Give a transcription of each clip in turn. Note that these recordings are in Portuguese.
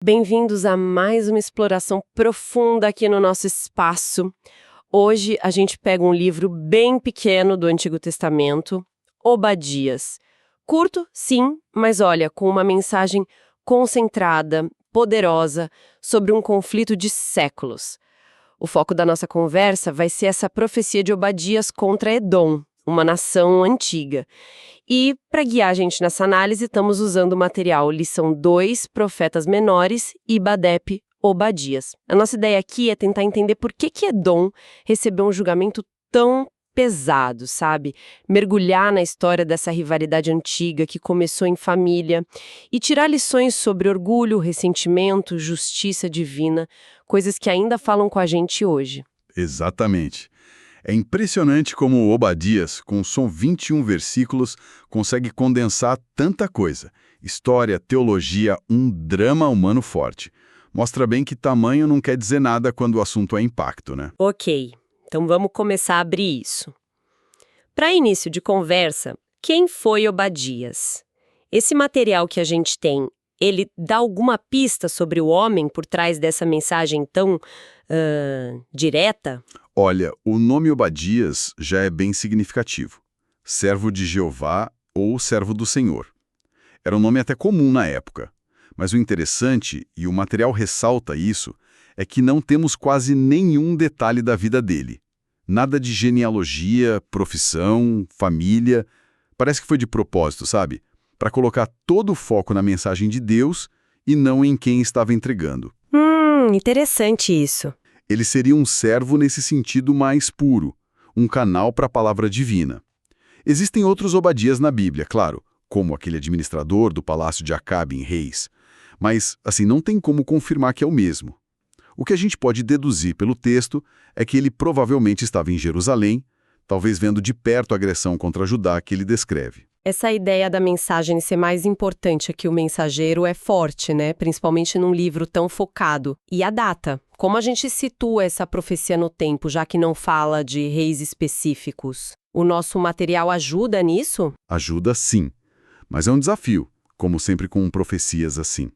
Bem-vindos a mais uma exploração profunda aqui no nosso espaço. Hoje a gente pega um livro bem pequeno do Antigo Testamento, Obadias. Curto, sim, mas olha, com uma mensagem concentrada, poderosa, sobre um conflito de séculos. O foco da nossa conversa vai ser essa profecia de Obadias contra Edom, uma nação antiga. E, para guiar a gente nessa análise, estamos usando o material Lição 2, Profetas Menores e Badep, Obadias. A nossa ideia aqui é tentar entender por que Edom recebeu um julgamento tão pesado, sabe? Mergulhar na história dessa rivalidade antiga que começou em família e tirar lições sobre orgulho, ressentimento, justiça divina, coisas que ainda falam com a gente hoje. Exatamente. É impressionante como Obadias, com só 21 versículos, consegue condensar tanta coisa. História, teologia, um drama humano forte. Mostra bem que tamanho não quer dizer nada quando o assunto é impacto, né? Ok, então vamos começar a abrir isso. Para início de conversa, quem foi Obadias? Esse material que a gente tem, ele dá alguma pista sobre o homem por trás dessa mensagem tão direta? Olha, o nome Obadias já é bem significativo. Servo de Jeová ou servo do Senhor. Era um nome até comum na época. Mas o interessante, e o material ressalta isso, é que não temos quase nenhum detalhe da vida dele. Nada de genealogia, profissão, família. Parece que foi de propósito, sabe? Para colocar todo o foco na mensagem de Deus e não em quem estava entregando. Interessante isso. Ele seria um servo nesse sentido mais puro, um canal para a palavra divina. Existem outros Obadias na Bíblia, claro, como aquele administrador do palácio de Acabe em Reis. Mas, assim, não tem como confirmar que é o mesmo. O que a gente pode deduzir pelo texto é que ele provavelmente estava em Jerusalém, talvez vendo de perto a agressão contra Judá que ele descreve. Essa ideia da mensagem ser mais importante que o mensageiro é forte, né? Principalmente num livro tão focado. E a data? Como a gente situa essa profecia no tempo, já que não fala de reis específicos? O nosso material ajuda nisso? Ajuda sim, mas é um desafio, como sempre com profecias assim.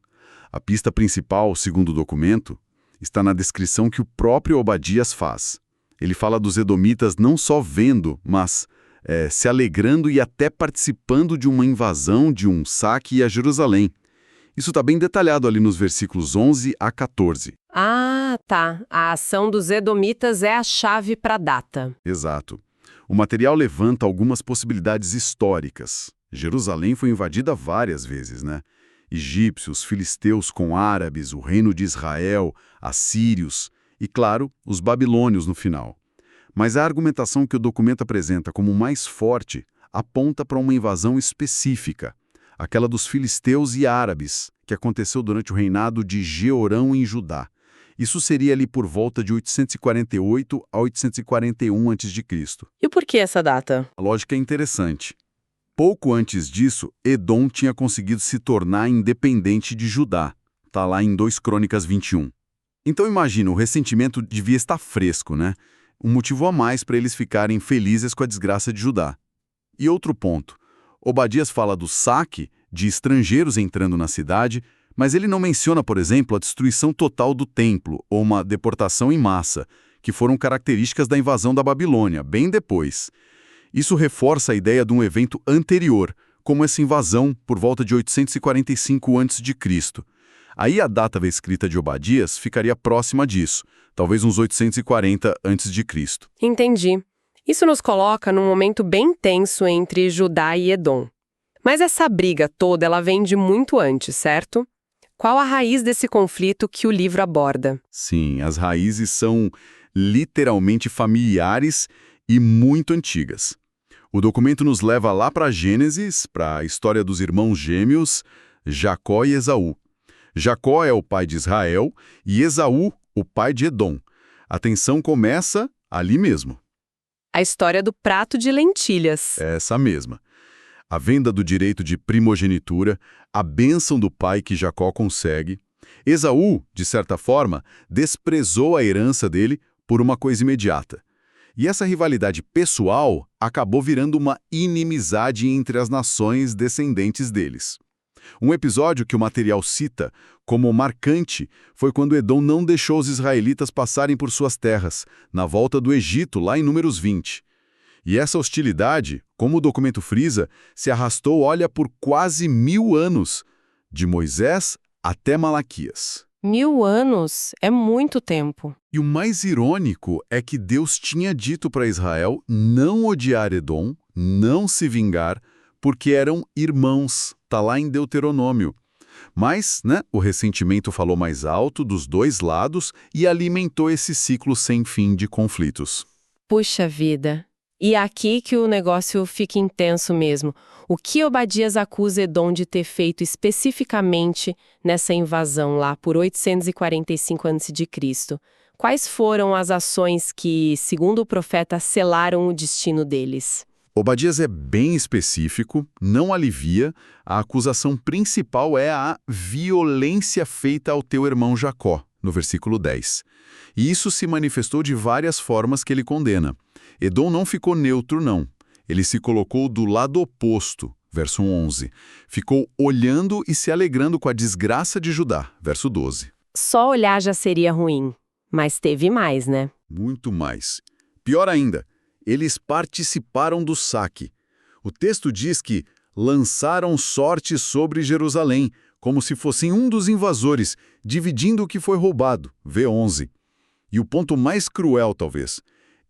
A pista principal, segundo o documento, está na descrição que o próprio Obadias faz. Ele fala dos edomitas não só vendo, mas se alegrando e até participando de uma invasão, de um saque a Jerusalém. Isso está bem detalhado ali nos versículos 11 a 14. Ah, tá. A ação dos edomitas é a chave para a data. Exato. O material levanta algumas possibilidades históricas. Jerusalém foi invadida várias vezes, né? Egípcios, filisteus com árabes, o reino de Israel, assírios e, claro, os babilônios no final. Mas a argumentação que o documento apresenta como mais forte aponta para uma invasão específica, aquela dos filisteus e árabes, que aconteceu durante o reinado de Jeorão em Judá. Isso seria ali por volta de 848 a 841 a.C. E por que essa data? A lógica é interessante. Pouco antes disso, Edom tinha conseguido se tornar independente de Judá. Está lá em 2 Crônicas 21. Então imagina, o ressentimento devia estar fresco, né? Um motivo a mais para eles ficarem felizes com a desgraça de Judá. E outro ponto, Obadias fala do saque de estrangeiros entrando na cidade, mas ele não menciona, por exemplo, a destruição total do templo ou uma deportação em massa, que foram características da invasão da Babilônia, bem depois. Isso reforça a ideia de um evento anterior, como essa invasão por volta de 845 a.C. Aí a data da escrita de Obadias ficaria próxima disso, talvez uns 840 a.C. Entendi. Isso nos coloca num momento bem tenso entre Judá e Edom. Mas essa briga toda, ela vem de muito antes, certo? Qual a raiz desse conflito que o livro aborda? Sim, as raízes são literalmente familiares e muito antigas. O documento nos leva lá para Gênesis, para a história dos irmãos gêmeos, Jacó e Esaú. Jacó é o pai de Israel e Esaú, o pai de Edom. A tensão começa ali mesmo. A história do prato de lentilhas. Essa mesma. A venda do direito de primogenitura, a bênção do pai que Jacó consegue. Esaú, de certa forma, desprezou a herança dele por uma coisa imediata. E essa rivalidade pessoal acabou virando uma inimizade entre as nações descendentes deles. Um episódio que o material cita como marcante foi quando Edom não deixou os israelitas passarem por suas terras, na volta do Egito, lá em Números 20. E essa hostilidade, como o documento frisa, se arrastou, olha, por quase 1000 anos, de Moisés até Malaquias. 1000 anos é muito tempo. E o mais irônico é que Deus tinha dito para Israel não odiar Edom, não se vingar, porque eram irmãos, está lá em Deuteronômio. Mas, o ressentimento falou mais alto dos dois lados e alimentou esse ciclo sem fim de conflitos. Puxa vida! E é aqui que o negócio fica intenso mesmo. O que Obadias acusa Edom de ter feito especificamente nessa invasão lá por 845 a.C.? Quais foram as ações que, segundo o profeta, selaram o destino deles? Obadias é bem específico, não alivia. A acusação principal é a violência feita ao teu irmão Jacó, no versículo 10. E isso se manifestou de várias formas que ele condena. Edom não ficou neutro, não. Ele se colocou do lado oposto, verso 11. Ficou olhando e se alegrando com a desgraça de Judá, verso 12. Só olhar já seria ruim, mas teve mais, né? Muito mais. Pior ainda, eles participaram do saque. O texto diz que lançaram sorte sobre Jerusalém, como se fossem um dos invasores, dividindo o que foi roubado, V11. E o ponto mais cruel, talvez,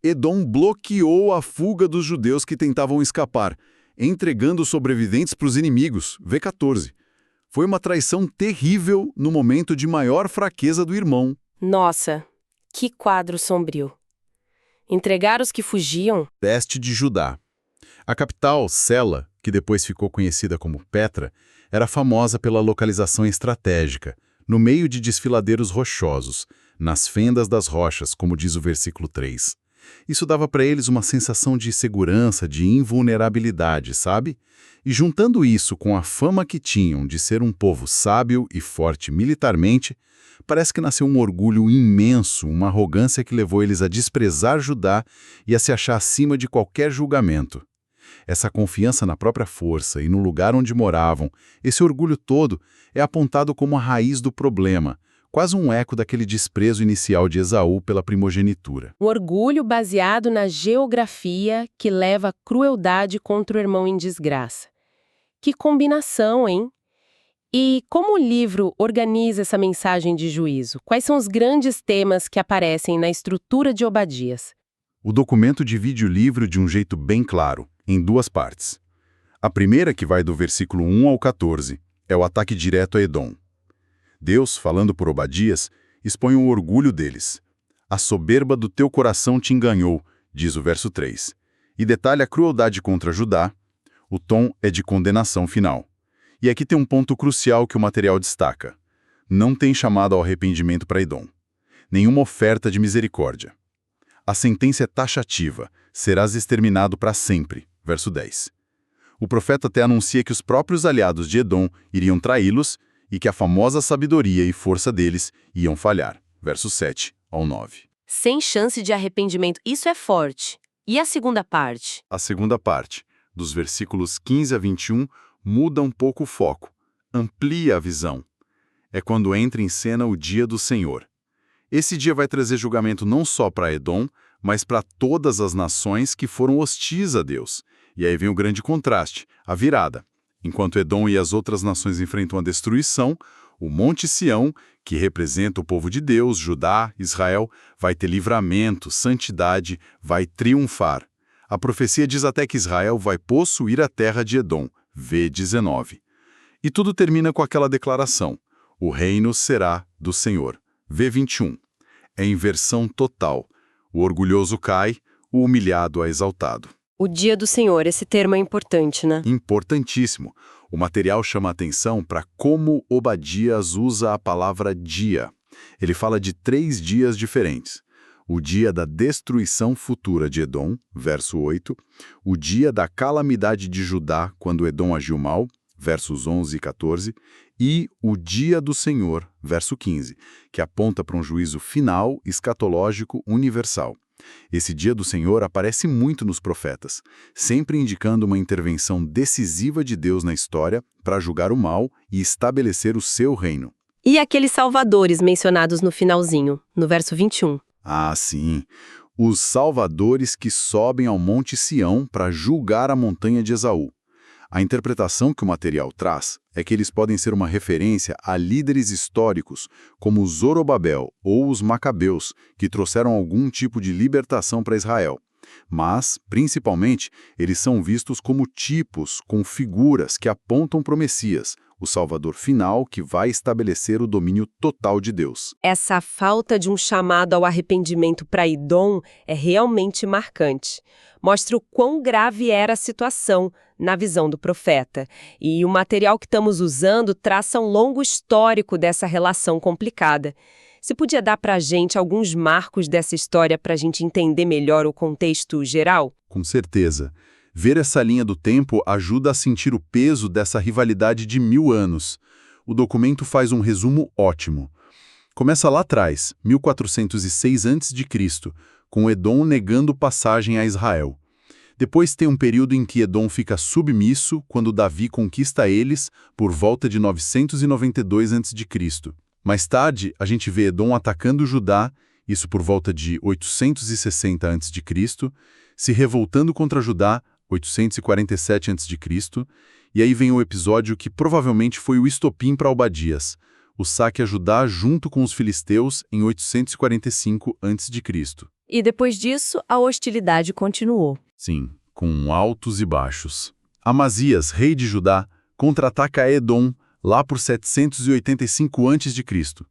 Edom bloqueou a fuga dos judeus que tentavam escapar, entregando os sobreviventes para os inimigos, V14. Foi uma traição terrível no momento de maior fraqueza do irmão. Nossa, que quadro sombrio. Entregar os que fugiam? Peste de Judá. A capital, Sela, que depois ficou conhecida como Petra, era famosa pela localização estratégica, no meio de desfiladeiros rochosos, nas fendas das rochas, como diz o versículo 3. Isso dava para eles uma sensação de segurança, de invulnerabilidade, sabe? E juntando isso com a fama que tinham de ser um povo sábio e forte militarmente, parece que nasceu um orgulho imenso, uma arrogância que levou eles a desprezar Judá e a se achar acima de qualquer julgamento. Essa confiança na própria força e no lugar onde moravam, esse orgulho todo, é apontado como a raiz do problema, quase um eco daquele desprezo inicial de Esaú pela primogenitura. Um orgulho baseado na geografia que leva à crueldade contra o irmão em desgraça. Que combinação, hein? E como o livro organiza essa mensagem de juízo? Quais são os grandes temas que aparecem na estrutura de Obadias? O documento divide o livro de um jeito bem claro, em duas partes. A primeira, que vai do versículo 1 ao 14, é o ataque direto a Edom. Deus, falando por Obadias, expõe o orgulho deles. A soberba do teu coração te enganou, diz o verso 3. E detalha a crueldade contra Judá. O tom é de condenação final. E aqui tem um ponto crucial que o material destaca. Não tem chamado ao arrependimento para Edom. Nenhuma oferta de misericórdia. A sentença é taxativa. Serás exterminado para sempre. Verso 10. O profeta até anuncia que os próprios aliados de Edom iriam traí-los e que a famosa sabedoria e força deles iam falhar. Verso 7 ao 9. Sem chance de arrependimento, isso é forte. E a segunda parte? A segunda parte, dos versículos 15 a 21, muda um pouco o foco, amplia a visão. É quando entra em cena o dia do Senhor. Esse dia vai trazer julgamento não só para Edom, mas para todas as nações que foram hostis a Deus. E aí vem o grande contraste, a virada. Enquanto Edom e as outras nações enfrentam a destruição, o Monte Sião, que representa o povo de Deus, Judá, Israel, vai ter livramento, santidade, vai triunfar. A profecia diz até que Israel vai possuir a terra de Edom, V19. E tudo termina com aquela declaração: o reino será do Senhor, V21. É inversão total. O orgulhoso cai, o humilhado é exaltado. O dia do Senhor, esse termo é importante, né? Importantíssimo. O material chama a atenção para como Obadias usa a palavra dia. Ele fala de 3 dias diferentes. O dia da destruição futura de Edom, verso 8. O dia da calamidade de Judá, quando Edom agiu mal, versos 11 e 14. E o dia do Senhor, verso 15, que aponta para um juízo final, escatológico, universal. Esse dia do Senhor aparece muito nos profetas, sempre indicando uma intervenção decisiva de Deus na história para julgar o mal e estabelecer o seu reino. E aqueles salvadores mencionados no finalzinho, no verso 21. Ah, sim. Os salvadores que sobem ao Monte Sião para julgar a montanha de Esaú. A interpretação que o material traz é que eles podem ser uma referência a líderes históricos, como Zorobabel ou os Macabeus, que trouxeram algum tipo de libertação para Israel. Mas, principalmente, eles são vistos como tipos, com figuras que apontam para o Messias, o Salvador final que vai estabelecer o domínio total de Deus. Essa falta de um chamado ao arrependimento para Edom é realmente marcante. Mostra o quão grave era a situação, na visão do profeta. E o material que estamos usando traça um longo histórico dessa relação complicada. Você podia dar para a gente alguns marcos dessa história para a gente entender melhor o contexto geral? Com certeza. Ver essa linha do tempo ajuda a sentir o peso dessa rivalidade de 1000 anos. O documento faz um resumo ótimo. Começa lá atrás, 1406 a.C., com Edom negando passagem a Israel. Depois tem um período em que Edom fica submisso, quando Davi conquista eles, por volta de 992 a.C. Mais tarde, a gente vê Edom atacando Judá, isso por volta de 860 a.C., se revoltando contra Judá, 847 a.C., e aí vem o episódio que provavelmente foi o estopim para Obadias, o saque a Judá junto com os filisteus em 845 a.C. E depois disso, a hostilidade continuou. Sim, com altos e baixos. Amazias, rei de Judá, contra-ataca Edom lá por 785 a.C.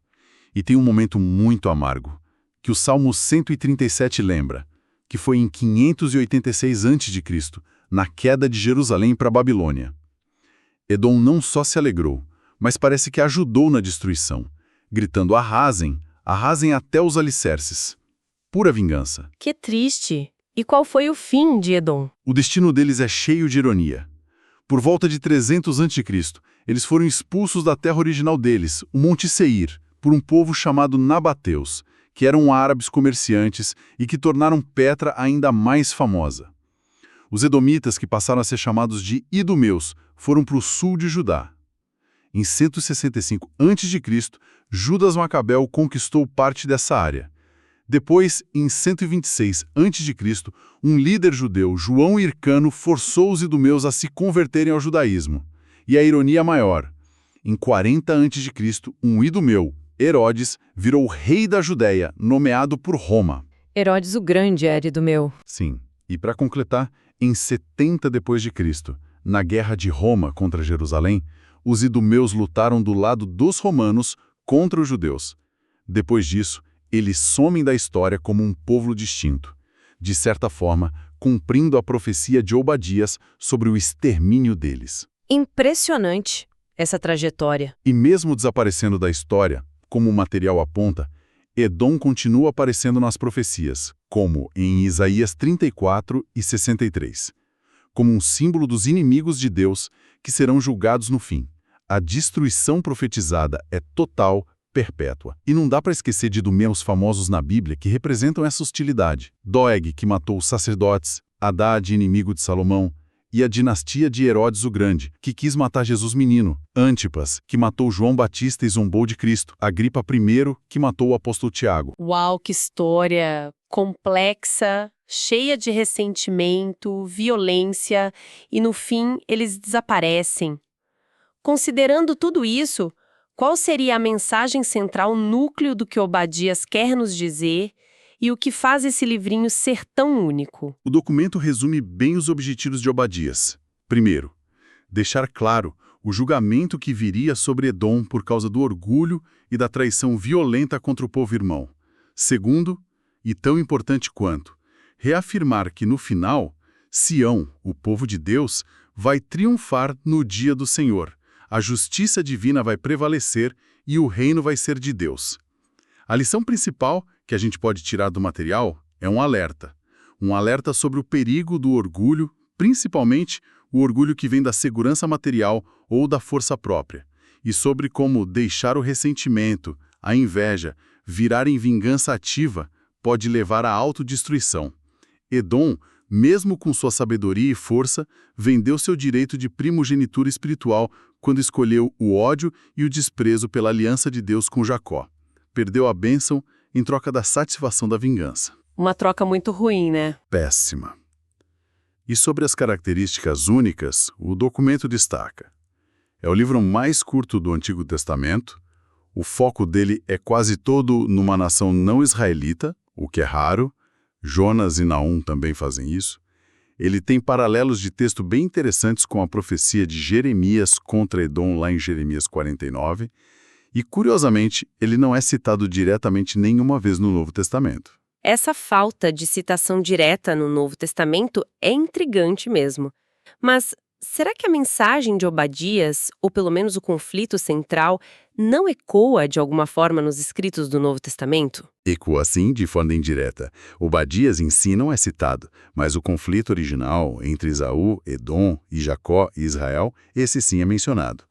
E tem um momento muito amargo, que o Salmo 137 lembra, que foi em 586 a.C., na queda de Jerusalém para a Babilônia. Edom não só se alegrou, mas parece que ajudou na destruição, gritando arrasem, arrasem até os alicerces. Pura vingança. Que triste! E qual foi o fim de Edom? O destino deles é cheio de ironia. Por volta de 300 a.C., eles foram expulsos da terra original deles, o Monte Seir, por um povo chamado Nabateus, que eram árabes comerciantes e que tornaram Petra ainda mais famosa. Os edomitas, que passaram a ser chamados de idumeus, foram para o sul de Judá. Em 165 a.C., Judas Macabeu conquistou parte dessa área. Depois, em 126 a.C., um líder judeu, João Hircano, forçou os idumeus a se converterem ao judaísmo. E a ironia maior, em 40 a.C., um idumeu, Herodes, virou rei da Judéia, nomeado por Roma. Herodes o Grande era idumeu. Sim, e para completar, em 70 d.C., na Guerra de Roma contra Jerusalém, os idumeus lutaram do lado dos romanos contra os judeus. Depois disso, eles somem da história como um povo distinto, de certa forma, cumprindo a profecia de Obadias sobre o extermínio deles. Impressionante essa trajetória. E mesmo desaparecendo da história, como o material aponta, Edom continua aparecendo nas profecias, como em Isaías 34 e 63, como um símbolo dos inimigos de Deus que serão julgados no fim. A destruição profetizada é total, perpétua. E não dá para esquecer de idumeus famosos na Bíblia que representam essa hostilidade. Doeg, que matou os sacerdotes, Haddad, inimigo de Salomão, e a dinastia de Herodes o Grande, que quis matar Jesus menino, Antipas, que matou João Batista e zombou de Cristo, Agripa I, que matou o apóstolo Tiago. Uau, que história complexa, cheia de ressentimento, violência, e no fim eles desaparecem. Considerando tudo isso, qual seria a mensagem central, núcleo do que Obadias quer nos dizer e o que faz esse livrinho ser tão único? O documento resume bem os objetivos de Obadias. Primeiro, deixar claro o julgamento que viria sobre Edom por causa do orgulho e da traição violenta contra o povo irmão. Segundo, e tão importante quanto, reafirmar que no final, Sião, o povo de Deus, vai triunfar no dia do Senhor. A justiça divina vai prevalecer e o reino vai ser de Deus. A lição principal que a gente pode tirar do material é um alerta. Um alerta sobre o perigo do orgulho, principalmente o orgulho que vem da segurança material ou da força própria, e sobre como deixar o ressentimento, a inveja, virar em vingança ativa pode levar à autodestruição. Edom, mesmo com sua sabedoria e força, vendeu seu direito de primogenitura espiritual quando escolheu o ódio e o desprezo pela aliança de Deus com Jacó. Perdeu a bênção em troca da satisfação da vingança. Uma troca muito ruim, né? Péssima. E sobre as características únicas, o documento destaca: é o livro mais curto do Antigo Testamento, o foco dele é quase todo numa nação não israelita, o que é raro. Jonas e Naum também fazem isso. Ele tem paralelos de texto bem interessantes com a profecia de Jeremias contra Edom lá em Jeremias 49, e, curiosamente, ele não é citado diretamente nenhuma vez no Novo Testamento. Essa falta de citação direta no Novo Testamento é intrigante mesmo. Mas será que a mensagem de Obadias, ou pelo menos o conflito central, não ecoa de alguma forma nos escritos do Novo Testamento? Ecoa sim, de forma indireta. Obadias em si não é citado, mas o conflito original entre Esaú, Edom e Jacó e Israel, esse sim é mencionado.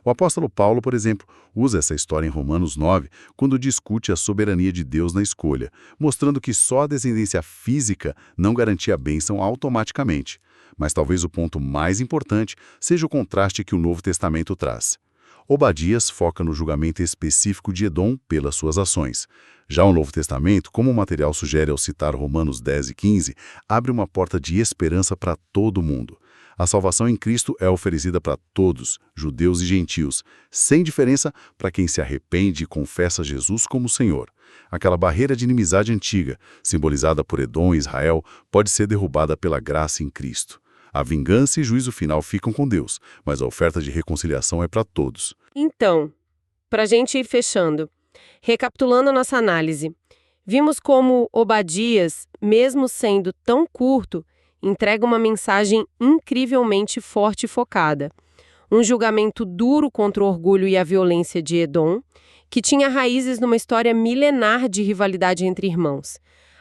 O apóstolo Paulo, por exemplo, usa essa história em Romanos 9, quando discute a soberania de Deus na escolha, mostrando que só a descendência física não garantia a bênção automaticamente. Mas talvez o ponto mais importante seja o contraste que o Novo Testamento traz. Obadias foca no julgamento específico de Edom pelas suas ações. Já o Novo Testamento, como o material sugere ao citar Romanos 10 e 15, abre uma porta de esperança para todo mundo. A salvação em Cristo é oferecida para todos, judeus e gentios, sem diferença para quem se arrepende e confessa Jesus como Senhor. Aquela barreira de inimizade antiga, simbolizada por Edom e Israel, pode ser derrubada pela graça em Cristo. A vingança e juízo final ficam com Deus, mas a oferta de reconciliação é para todos. Então, para a gente ir fechando, recapitulando a nossa análise, vimos como Obadias, mesmo sendo tão curto, entrega uma mensagem incrivelmente forte e focada. Um julgamento duro contra o orgulho e a violência de Edom, que tinha raízes numa história milenar de rivalidade entre irmãos.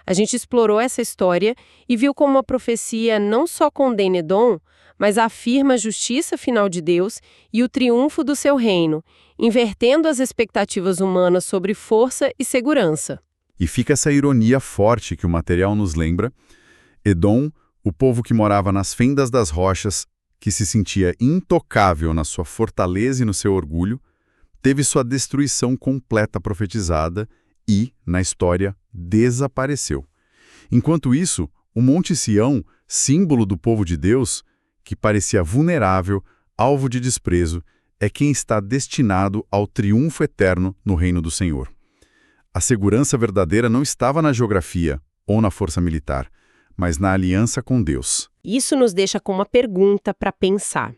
A gente explorou essa história e viu como a profecia não só condena Edom, mas afirma a justiça final de Deus e o triunfo do seu reino, invertendo as expectativas humanas sobre força e segurança. E fica essa ironia forte que o material nos lembra. Edom, o povo que morava nas fendas das rochas, que se sentia intocável na sua fortaleza e no seu orgulho, teve sua destruição completa profetizada e, na história, desapareceu. Enquanto isso, o Monte Sião, símbolo do povo de Deus, que parecia vulnerável, alvo de desprezo, é quem está destinado ao triunfo eterno no reino do Senhor. A segurança verdadeira não estava na geografia ou na força militar, mas na aliança com Deus. Isso nos deixa com uma pergunta para pensar.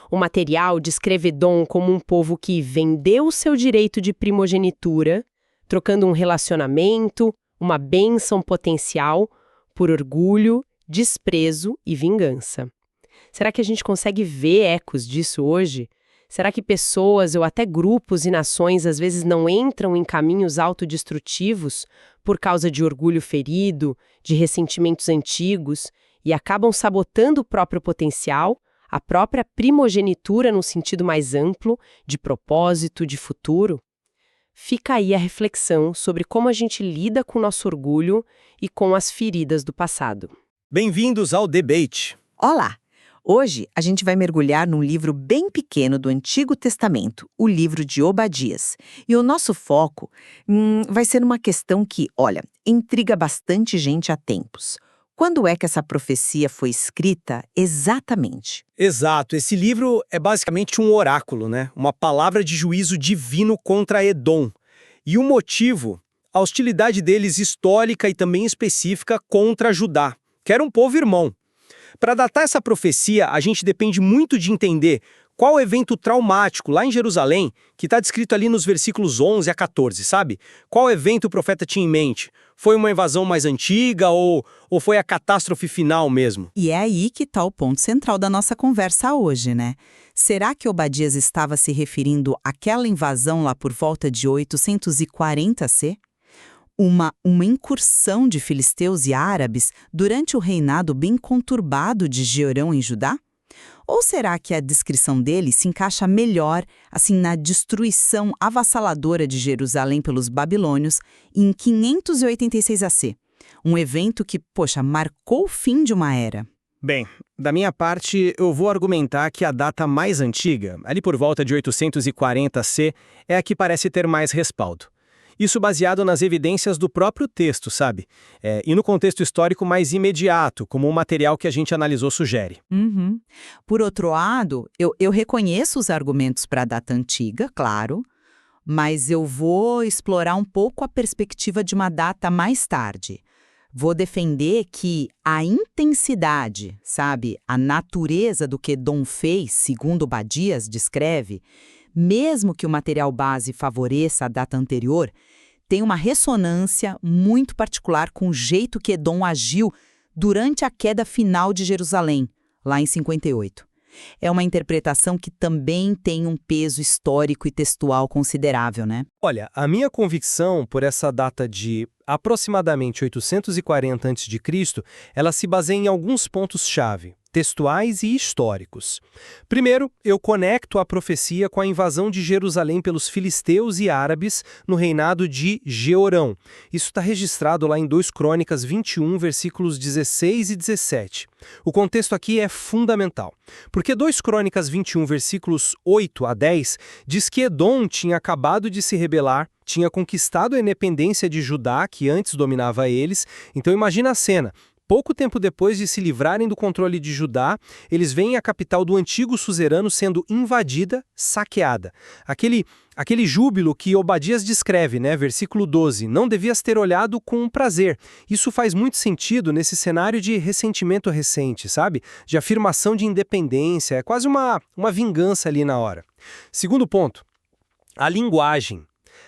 O material descreve Edom como um povo que vendeu seu direito de primogenitura, trocando um relacionamento, uma bênção potencial, por orgulho, desprezo e vingança. Será que a gente consegue ver ecos disso hoje? Será que pessoas ou até grupos e nações às vezes não entram em caminhos autodestrutivos por causa de orgulho ferido, de ressentimentos antigos e acabam sabotando o próprio potencial, a própria primogenitura no sentido mais amplo, de propósito, de futuro? Fica aí a reflexão sobre como a gente lida com o nosso orgulho e com as feridas do passado. Bem-vindos ao Debate. Olá! Hoje a gente vai mergulhar num livro bem pequeno do Antigo Testamento, o livro de Obadias. E o nosso foco vai ser uma questão que, olha, intriga bastante gente há tempos. Quando é que essa profecia foi escrita exatamente? Exato, esse livro é basicamente um oráculo, né? Uma palavra de juízo divino contra Edom. E o motivo, a hostilidade deles histórica e também específica contra Judá, que era um povo irmão. Para datar essa profecia, a gente depende muito de entender qual evento traumático lá em Jerusalém, que está descrito ali nos versículos 11 a 14, sabe? Qual evento o profeta tinha em mente? Foi uma invasão mais antiga ou foi a catástrofe final mesmo? E é aí que está o ponto central da nossa conversa hoje, né? Será que Obadias estava se referindo àquela invasão lá por volta de 840 C? Uma incursão de filisteus e árabes durante o reinado bem conturbado de Jeorão em Judá? Ou será que a descrição dele se encaixa melhor assim na destruição avassaladora de Jerusalém pelos babilônios em 586 AC, Um evento que, poxa, marcou o fim de uma era. Bem, da minha parte, eu vou argumentar que a data mais antiga, ali por volta de 840 C, é a que parece ter mais respaldo. Isso baseado nas evidências do próprio texto, sabe? E no contexto histórico mais imediato, como o material que a gente analisou sugere. Uhum. Por outro lado, eu reconheço os argumentos para a data antiga, claro, mas eu vou explorar um pouco a perspectiva de uma data mais tarde. Vou defender que a intensidade, sabe, a natureza do que Edom fez, segundo Obadias descreve, mesmo que o material base favoreça a data anterior, tem uma ressonância muito particular com o jeito que Edom agiu durante a queda final de Jerusalém, lá em 58. É uma interpretação que também tem um peso histórico e textual considerável, né? Olha, a minha convicção por essa data de aproximadamente 840 a.C., ela se baseia em alguns pontos-chave, textuais e históricos. Primeiro, eu conecto a profecia com a invasão de Jerusalém pelos filisteus e árabes no reinado de Jeorão. Isso está registrado lá em 2 Crônicas 21, versículos 16 e 17. O contexto aqui é fundamental, porque 2 Crônicas 21, versículos 8 a 10, diz que Edom tinha acabado de se rebelar, tinha conquistado a independência de Judá, que antes dominava eles. Então imagina a cena. Pouco tempo depois de se livrarem do controle de Judá, eles veem a capital do antigo suzerano sendo invadida, saqueada. Aquele júbilo que Obadias descreve, né? Versículo 12, não devias ter olhado com prazer. Isso faz muito sentido nesse cenário de ressentimento recente, sabe? De afirmação de independência, é quase uma vingança ali na hora. Segundo ponto, a linguagem.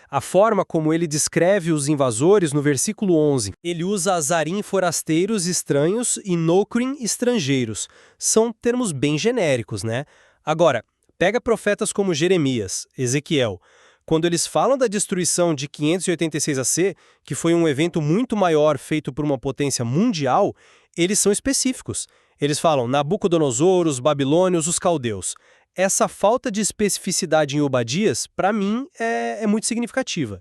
A forma como ele descreve os invasores no versículo 11. Ele usa azarim forasteiros estranhos e nocrim estrangeiros. São termos bem genéricos, né? Agora, pega profetas como Jeremias, Ezequiel. Quando eles falam da destruição de 586 AC, que foi um evento muito maior feito por uma potência mundial, eles são específicos. Eles falam Nabucodonosor, os babilônios, os caldeus. Essa falta de especificidade em Obadias, para mim, é muito significativa.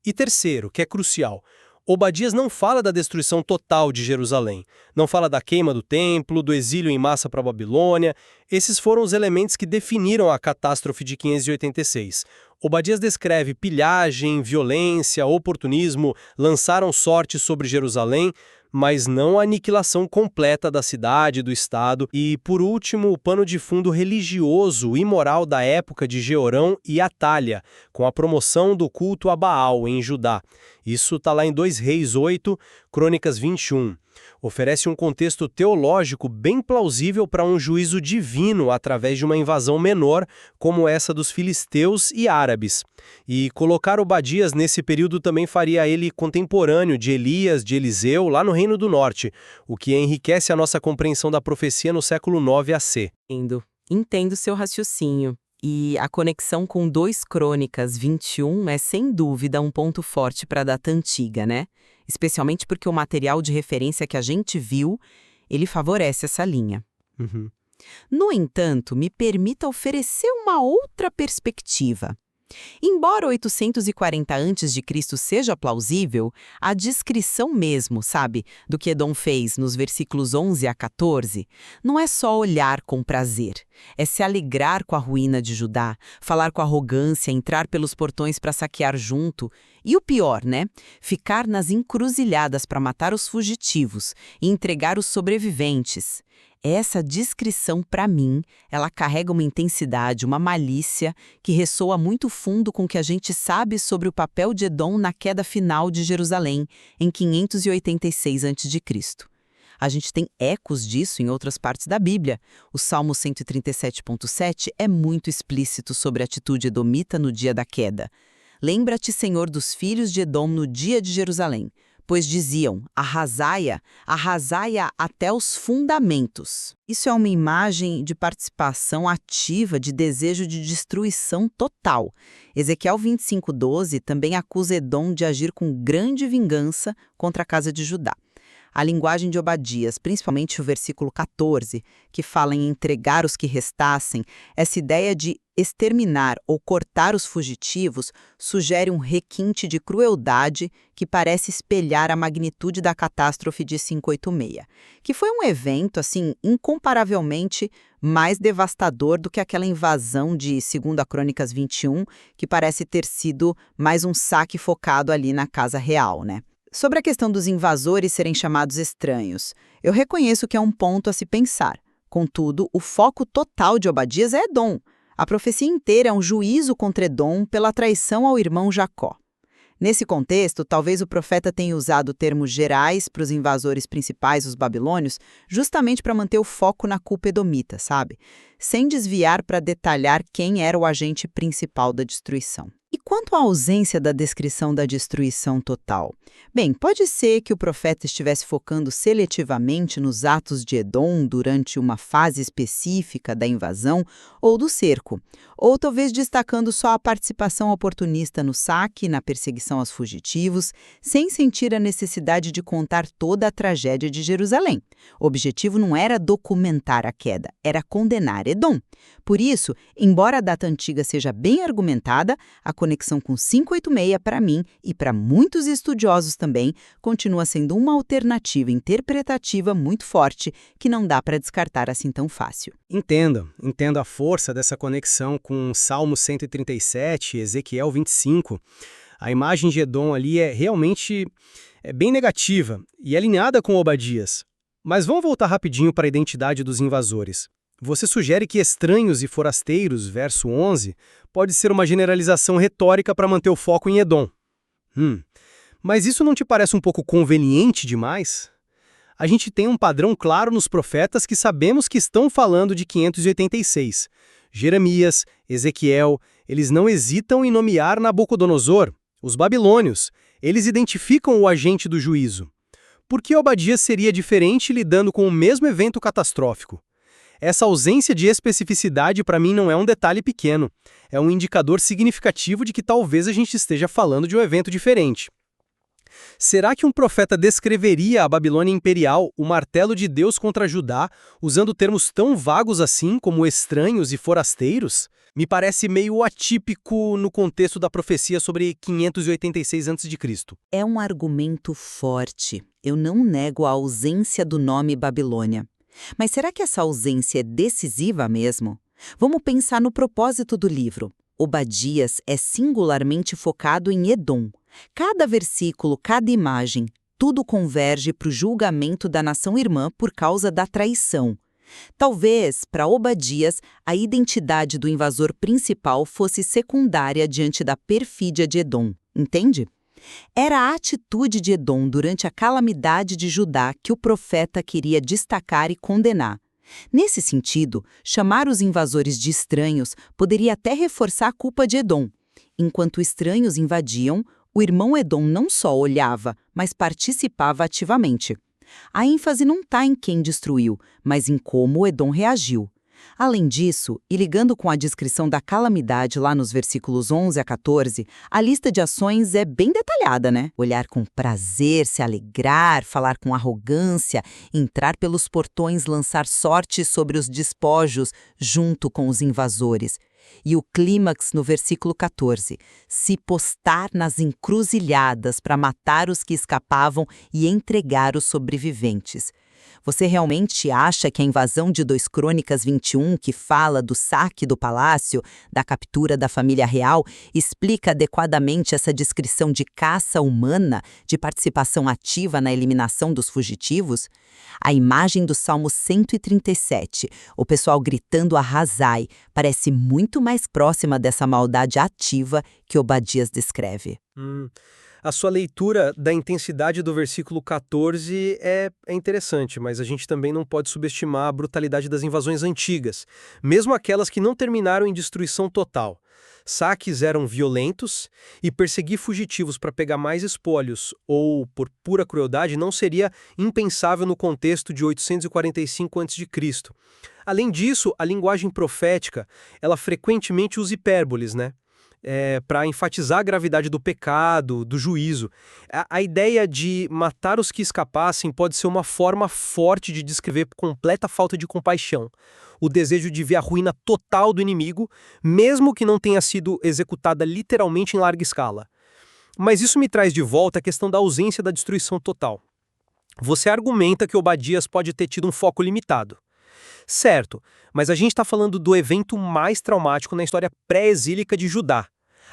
E terceiro, que é crucial, Obadias não fala da destruição total de Jerusalém, não fala da queima do templo, do exílio em massa para a Babilônia. Esses foram os elementos que definiram a catástrofe de 586. Obadias descreve pilhagem, violência, oportunismo, lançaram sorte sobre Jerusalém, mas não a aniquilação completa da cidade, do estado, e, por último, o pano de fundo religioso e moral da época de Jeorão e Atália, com a promoção do culto a Baal em Judá. Isso está lá em 2 Reis 8, Crônicas 21. Oferece um contexto teológico bem plausível para um juízo divino através de uma invasão menor, como essa dos filisteus e árabes. E colocar Obadias nesse período também faria ele contemporâneo de Elias, de Eliseu, lá no Reino do Norte, o que enriquece a nossa compreensão da profecia no século 9 AC. Entendo seu raciocínio. E a conexão com 2 Crônicas 21 é sem dúvida um ponto forte para a data antiga, né? Especialmente porque o material de referência que a gente viu, ele favorece essa linha. Uhum. No entanto, me permita oferecer uma outra perspectiva. Embora 840 a.C. seja plausível, a descrição mesmo, sabe, do que Edom fez nos versículos 11 a 14, não é só olhar com prazer, é se alegrar com a ruína de Judá, falar com arrogância, entrar pelos portões para saquear junto, e o pior, né, ficar nas encruzilhadas para matar os fugitivos e entregar os sobreviventes. Essa descrição, para mim, ela carrega uma intensidade, uma malícia que ressoa muito fundo com o que a gente sabe sobre o papel de Edom na queda final de Jerusalém, em 586 a.C. A gente tem ecos disso em outras partes da Bíblia. O Salmo 137.7 é muito explícito sobre a atitude edomita no dia da queda. Lembra-te, Senhor, dos filhos de Edom no dia de Jerusalém, pois diziam, arrasai-a até os fundamentos. Isso é uma imagem de participação ativa, de desejo de destruição total. Ezequiel 25:12 também acusa Edom de agir com grande vingança contra a casa de Judá. A linguagem de Obadias, principalmente o versículo 14, que fala em entregar os que restassem, essa ideia de exterminar ou cortar os fugitivos sugere um requinte de crueldade que parece espelhar a magnitude da catástrofe de 586, que foi um evento, assim, incomparavelmente mais devastador do que aquela invasão de 2 Crônicas 21, que parece ter sido mais um saque focado ali na casa real, né? Sobre a questão dos invasores serem chamados estranhos, eu reconheço que é um ponto a se pensar. Contudo, o foco total de Obadias é Edom. A profecia inteira é um juízo contra Edom pela traição ao irmão Jacó. Nesse contexto, talvez o profeta tenha usado termos gerais para os invasores principais, os babilônios, justamente para manter o foco na culpa edomita, sabe? Sem desviar para detalhar quem era o agente principal da destruição. E quanto à ausência da descrição da destruição total? Bem, pode ser que o profeta estivesse focando seletivamente nos atos de Edom durante uma fase específica da invasão ou do cerco, ou talvez destacando só a participação oportunista no saque e na perseguição aos fugitivos, sem sentir a necessidade de contar toda a tragédia de Jerusalém. O objetivo não era documentar a queda, era condenar Edom. Por isso, embora a data antiga seja bem argumentada, a conexão com 586, para mim e para muitos estudiosos também, continua sendo uma alternativa interpretativa muito forte que não dá para descartar assim tão fácil. Entendo a força dessa conexão com Salmo 137 e Ezequiel 25. A imagem de Edom ali realmente bem negativa e alinhada com Obadias. Mas vamos voltar rapidinho para a identidade dos invasores. Você sugere que estranhos e forasteiros, verso 11, pode ser uma generalização retórica para manter o foco em Edom. Mas isso não te parece um pouco conveniente demais? A gente tem um padrão claro nos profetas que sabemos que estão falando de 586. Jeremias, Ezequiel, eles não hesitam em nomear Nabucodonosor, os babilônios. Eles identificam o agente do juízo. Por que Obadias seria diferente lidando com o mesmo evento catastrófico? Essa ausência de especificidade, para mim, não é um detalhe pequeno. É um indicador significativo de que talvez a gente esteja falando de um evento diferente. Será que um profeta descreveria a Babilônia imperial, o martelo de Deus contra Judá, usando termos tão vagos assim como estranhos e forasteiros? Me parece meio atípico no contexto da profecia sobre 586 a.C. É um argumento forte. Eu não nego a ausência do nome Babilônia. Mas será que essa ausência é decisiva mesmo? Vamos pensar no propósito do livro. Obadias é singularmente focado em Edom. Cada versículo, cada imagem, tudo converge para o julgamento da nação irmã por causa da traição. Talvez, para Obadias, a identidade do invasor principal fosse secundária diante da perfídia de Edom, entende? Era a atitude de Edom durante a calamidade de Judá que o profeta queria destacar e condenar. Nesse sentido, chamar os invasores de estranhos poderia até reforçar a culpa de Edom. Enquanto estranhos invadiam, o irmão Edom não só olhava, mas participava ativamente. A ênfase não está em quem destruiu, mas em como Edom reagiu. Além disso, e ligando com a descrição da calamidade lá nos versículos 11 a 14, a lista de ações é bem detalhada, né? Olhar com prazer, se alegrar, falar com arrogância, entrar pelos portões, lançar sorte sobre os despojos junto com os invasores. E o clímax no versículo 14, se postar nas encruzilhadas para matar os que escapavam e entregar os sobreviventes. Você realmente acha que a invasão de 2 Crônicas 21, que fala do saque do palácio, da captura da família real, explica adequadamente essa descrição de caça humana, de participação ativa na eliminação dos fugitivos? A imagem do Salmo 137, o pessoal gritando arrasai, parece muito mais próxima dessa maldade ativa que Obadias descreve. A sua leitura da intensidade do versículo 14 é interessante, mas a gente também não pode subestimar a brutalidade das invasões antigas, mesmo aquelas que não terminaram em destruição total. Saques eram violentos e perseguir fugitivos para pegar mais espólios ou por pura crueldade não seria impensável no contexto de 845 a.C. Além disso, a linguagem profética, ela frequentemente usa hipérboles, né? para enfatizar a gravidade do pecado, do juízo. A ideia de matar os que escapassem pode ser uma forma forte de descrever completa falta de compaixão. O desejo de ver a ruína total do inimigo, mesmo que não tenha sido executada literalmente em larga escala. Mas isso me traz de volta a questão da ausência da destruição total. Você argumenta que Obadias pode ter tido um foco limitado. Certo, mas a gente está falando do evento mais traumático na história pré-exílica de Judá.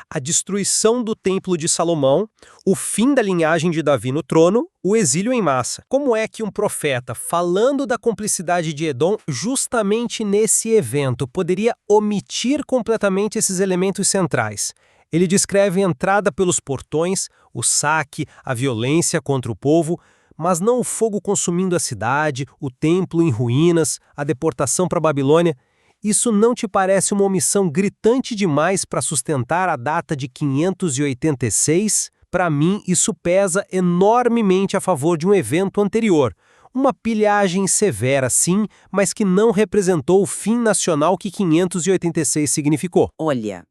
A destruição do Templo de Salomão, o fim da linhagem de Davi no trono, o exílio em massa. Como é que um profeta, falando da cumplicidade de Edom, justamente nesse evento, poderia omitir completamente esses elementos centrais? Ele descreve a entrada pelos portões, o saque, a violência contra o povo, mas não o fogo consumindo a cidade, o templo em ruínas, a deportação para a Babilônia. Isso não te parece uma omissão gritante demais para sustentar a data de 586? Para mim, isso pesa enormemente a favor de um evento anterior. Uma pilhagem severa, sim, mas que não representou o fim nacional que 586 significou. Olha,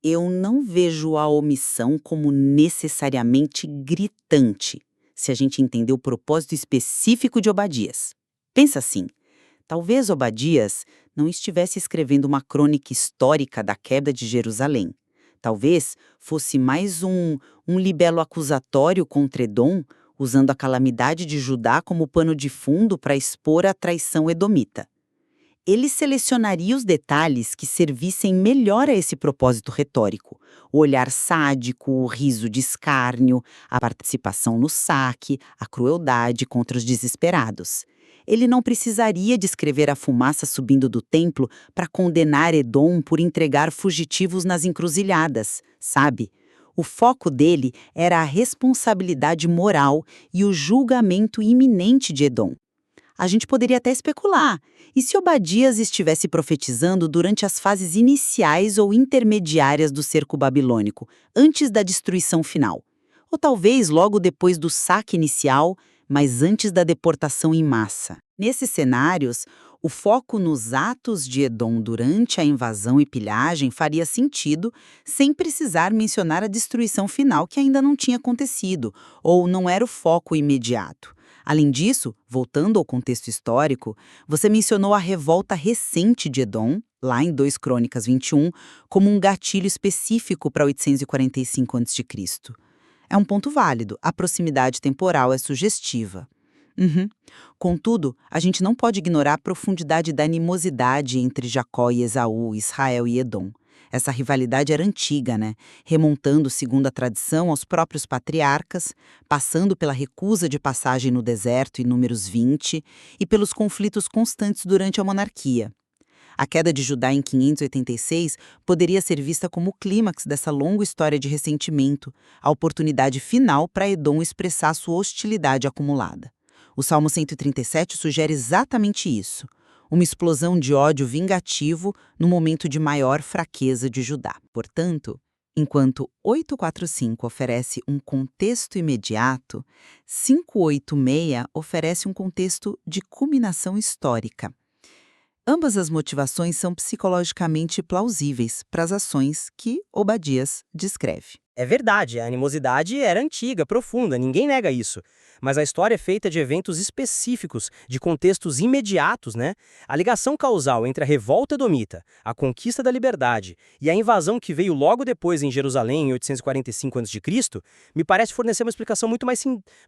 eu não vejo a omissão como necessariamente gritante, se a gente entender o propósito específico de Obadias. Pensa assim, talvez Obadias não estivesse escrevendo uma crônica histórica da queda de Jerusalém. Talvez fosse mais um libelo acusatório contra Edom, usando a calamidade de Judá como pano de fundo para expor a traição edomita. Ele selecionaria os detalhes que servissem melhor a esse propósito retórico. O olhar sádico, o riso de escárnio, a participação no saque, a crueldade contra os desesperados. Ele não precisaria descrever a fumaça subindo do templo para condenar Edom por entregar fugitivos nas encruzilhadas, sabe? O foco dele era a responsabilidade moral e o julgamento iminente de Edom. A gente poderia até especular. E se Obadias estivesse profetizando durante as fases iniciais ou intermediárias do cerco babilônico, antes da destruição final? Ou talvez logo depois do saque inicial, mas antes da deportação em massa? Nesses cenários, o foco nos atos de Edom durante a invasão e pilhagem faria sentido, sem precisar mencionar a destruição final que ainda não tinha acontecido, ou não era o foco imediato. Além disso, voltando ao contexto histórico, você mencionou a revolta recente de Edom, lá em 2 Crônicas 21, como um gatilho específico para 845 a.C. É um ponto válido, a proximidade temporal é sugestiva. Contudo, a gente não pode ignorar a profundidade da animosidade entre Jacó e Esaú, Israel e Edom. Essa rivalidade era antiga, né? Remontando, segundo a tradição, aos próprios patriarcas, passando pela recusa de passagem no deserto em Números 20 e pelos conflitos constantes durante a monarquia. A queda de Judá em 586 poderia ser vista como o clímax dessa longa história de ressentimento, a oportunidade final para Edom expressar sua hostilidade acumulada. O Salmo 137 sugere exatamente isso. Uma explosão de ódio vingativo no momento de maior fraqueza de Judá. Portanto, enquanto 845 oferece um contexto imediato, 586 oferece um contexto de culminação histórica. Ambas as motivações são psicologicamente plausíveis para as ações que Obadias descreve. É verdade, a animosidade era antiga, profunda, ninguém nega isso. Mas a história é feita de eventos específicos, de contextos imediatos, né? A ligação causal entre a revolta edomita, a conquista da liberdade e a invasão que veio logo depois em Jerusalém, em 845 a.C., me parece fornecer uma explicação muito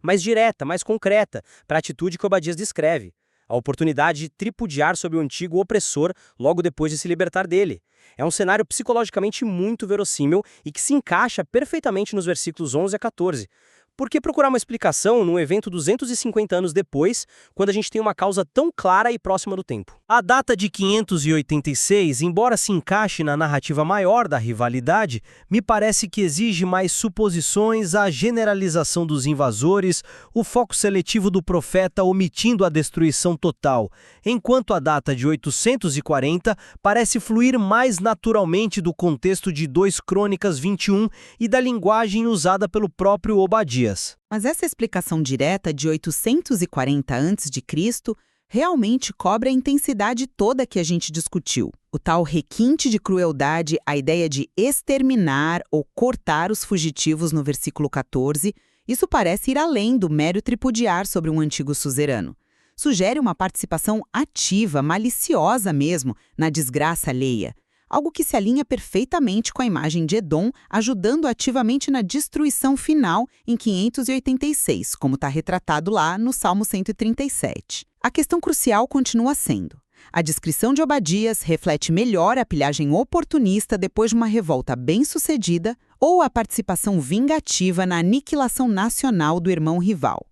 mais direta, mais concreta, para a atitude que Obadias descreve. A oportunidade de tripudiar sobre o antigo opressor logo depois de se libertar dele. É um cenário psicologicamente muito verossímil e que se encaixa perfeitamente nos versículos 11 a 14. Por que procurar uma explicação num evento 250 anos depois, quando a gente tem uma causa tão clara e próxima do tempo? A data de 586, embora se encaixe na narrativa maior da rivalidade, me parece que exige mais suposições, a generalização dos invasores, o foco seletivo do profeta omitindo a destruição total, enquanto a data de 840 parece fluir mais naturalmente do contexto de 2 Crônicas 21 e da linguagem usada pelo próprio Obadias. Mas essa explicação direta de 840 a.C. realmente cobre a intensidade toda que a gente discutiu. O tal requinte de crueldade, a ideia de exterminar ou cortar os fugitivos no versículo 14, isso parece ir além do mero tripudiar sobre um antigo suzerano. Sugere uma participação ativa, maliciosa mesmo, na desgraça alheia. Algo que se alinha perfeitamente com a imagem de Edom, ajudando ativamente na destruição final em 586, como está retratado lá no Salmo 137. A questão crucial continua sendo: a descrição de Obadias reflete melhor a pilhagem oportunista depois de uma revolta bem-sucedida ou a participação vingativa na aniquilação nacional do irmão rival?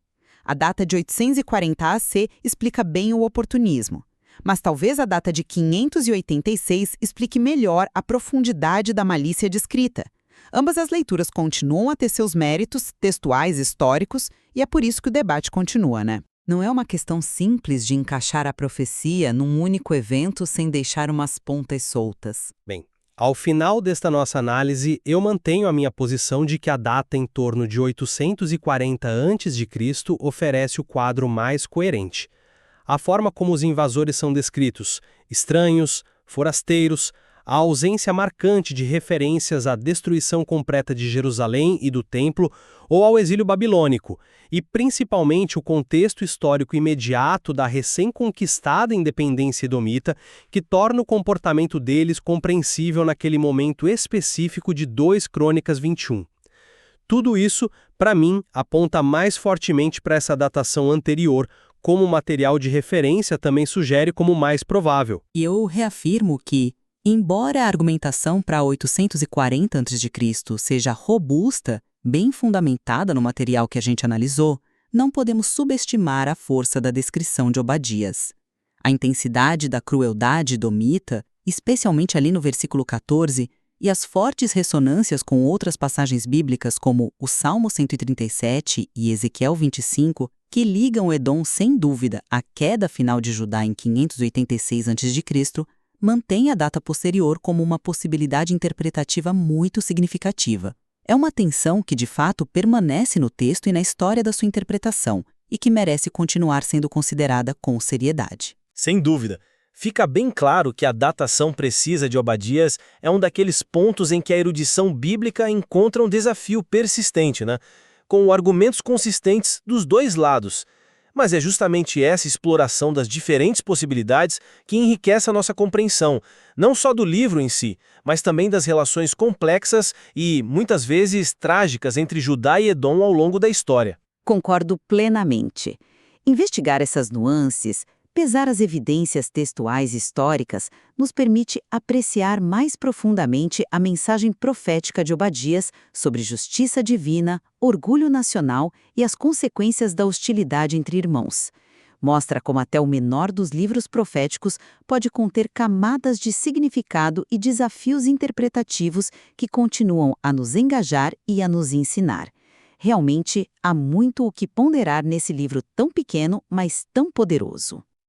A data de 840 AC explica bem o oportunismo. Mas talvez a data de 586 explique melhor a profundidade da malícia descrita. Ambas as leituras continuam a ter seus méritos textuais históricos e é por isso que o debate continua, né? Não é uma questão simples de encaixar a profecia num único evento sem deixar umas pontas soltas. Bem, ao final desta nossa análise, eu mantenho a minha posição de que a data em torno de 840 a.C. oferece o quadro mais coerente. A forma como os invasores são descritos, estranhos, forasteiros, a ausência marcante de referências à destruição completa de Jerusalém e do Templo ou ao exílio babilônico, e principalmente o contexto histórico imediato da recém-conquistada independência edomita, que torna o comportamento deles compreensível naquele momento específico de 2 Crônicas 21. Tudo isso, para mim, aponta mais fortemente para essa datação anterior, como o material de referência também sugere como mais provável. E eu reafirmo que, embora a argumentação para 840 a.C. seja robusta, bem fundamentada no material que a gente analisou, não podemos subestimar a força da descrição de Obadias. A intensidade da crueldade edomita, especialmente ali no versículo 14, e as fortes ressonâncias com outras passagens bíblicas como o Salmo 137 e Ezequiel 25, que ligam Edom sem dúvida à queda final de Judá em 586 a.C., mantém a data posterior como uma possibilidade interpretativa muito significativa. É uma tensão que, de fato, permanece no texto e na história da sua interpretação, e que merece continuar sendo considerada com seriedade. Sem dúvida. Fica bem claro que a datação precisa de Obadias é um daqueles pontos em que a erudição bíblica encontra um desafio persistente, né? Com argumentos consistentes dos dois lados. Mas é justamente essa exploração das diferentes possibilidades que enriquece a nossa compreensão, não só do livro em si, mas também das relações complexas e, muitas vezes, trágicas entre Judá e Edom ao longo da história. Concordo plenamente. Investigar essas nuances, pesar as evidências textuais históricas, nos permite apreciar mais profundamente a mensagem profética de Obadias sobre justiça divina, orgulho nacional e as consequências da hostilidade entre irmãos. Mostra como até o menor dos livros proféticos pode conter camadas de significado e desafios interpretativos que continuam a nos engajar e a nos ensinar. Realmente, há muito o que ponderar nesse livro tão pequeno, mas tão poderoso.